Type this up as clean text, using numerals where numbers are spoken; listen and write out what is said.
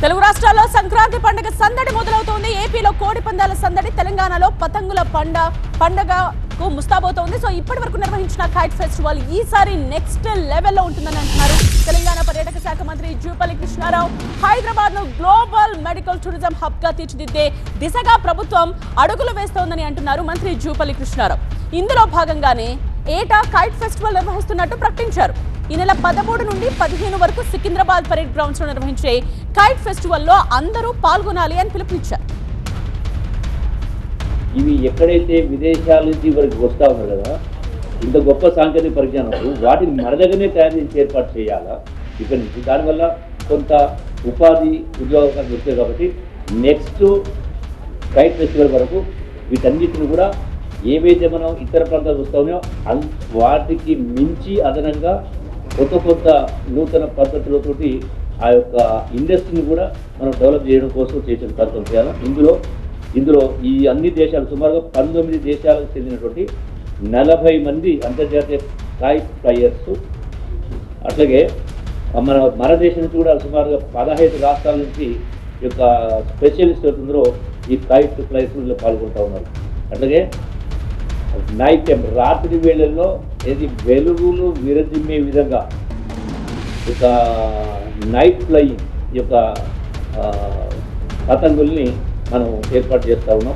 తెలుగు రాష్ట్రాల్లో సంక్రాంతి పండుగ సందడి మొదలవుతోంది. ఏపీలో కోడి పందాల సందడి, తెలంగాణలో పతంగుల పండగకు ముస్తాబోతోంది. సో ఇప్పటి వరకు నిర్వహించిన కైట్ ఫెస్టివల్ ఈసారి నెక్స్ట్ లెవెల్లో ఉంటుందని అంటున్నారు తెలంగాణ పర్యాటక శాఖ మంత్రి జూపల్లి కృష్ణారావు. హైదరాబాద్ ను గ్లోబల్ మెడికల్ టూరిజం హబ్ గా తీర్చిదిద్దే దిశగా ప్రభుత్వం అడుగులు వేస్తోందని అంటున్నారు మంత్రి జూపల్లి కృష్ణారావు. ఇందులో భాగంగానే ఏటా కైట్ ఫెస్టివల్ నిర్వహిస్తున్నట్టు ప్రకటించారు. ఈ నెల 13 నుండి 15 వరకు సికింద్రాబాద్ పరేడ్ గ్రౌండ్స్ లో నిర్వహించే కైట్ ఫెస్టివల్లో అందరూ పాల్గొనాలి అని పిలుపునిచ్చారు. ఇవి ఎక్కడైతే విదేశాల నుంచి వరకు వస్తా ఉన్నారు కదా, ఇంత గొప్ప సాంకేతిక పరిజ్ఞానం వాటిని మన దగ్గరనే తయారు చేసి ఏర్పాటు చేయాలా ఇక్కడి నుంచి. దానివల్ల కొంత ఉపాధి ఉద్యోగాలు వస్తాయి. కాబట్టి నెక్స్ట్ కైట్ ఫెస్టివల్ వరకు వీటన్నిటిని కూడా ఏవైతే మనం ఇతర ప్రాంతాలు వస్తా ఉన్నాయో వాటికి మించి అదనంగా కొత్త నూతన పద్ధతులతోటి ఆ యొక్క ఇండస్ట్రీని కూడా మనం డెవలప్ చేయడం కోసం చేసిన ప్రయత్నం చేయాలి. ఇందులో ఈ అన్ని దేశాలు సుమారుగా 19 దేశాలకు చెందినటువంటి 40 మంది అంతర్జాతీయ కైట్ ఫ్లైయర్స్, అట్లాగే మన దేశం నుంచి కూడా సుమారుగా 15 రాష్ట్రాల నుంచి ఈ యొక్క స్పెషలిస్ట్ అవుతుందో ఈ కైట్ ఫ్లైయర్స్లో పాల్గొంటూ ఉన్నారు. అట్లాగే నైట్ టైం రాత్రి వేళల్లో ఏది వెలుగులు విరజిమ్మే విధంగా ఒక నైట్ ఫ్లయింగ్ యొక్క పతంగుల్ని మనం ఏర్పాటు చేస్తూ ఉన్నాం.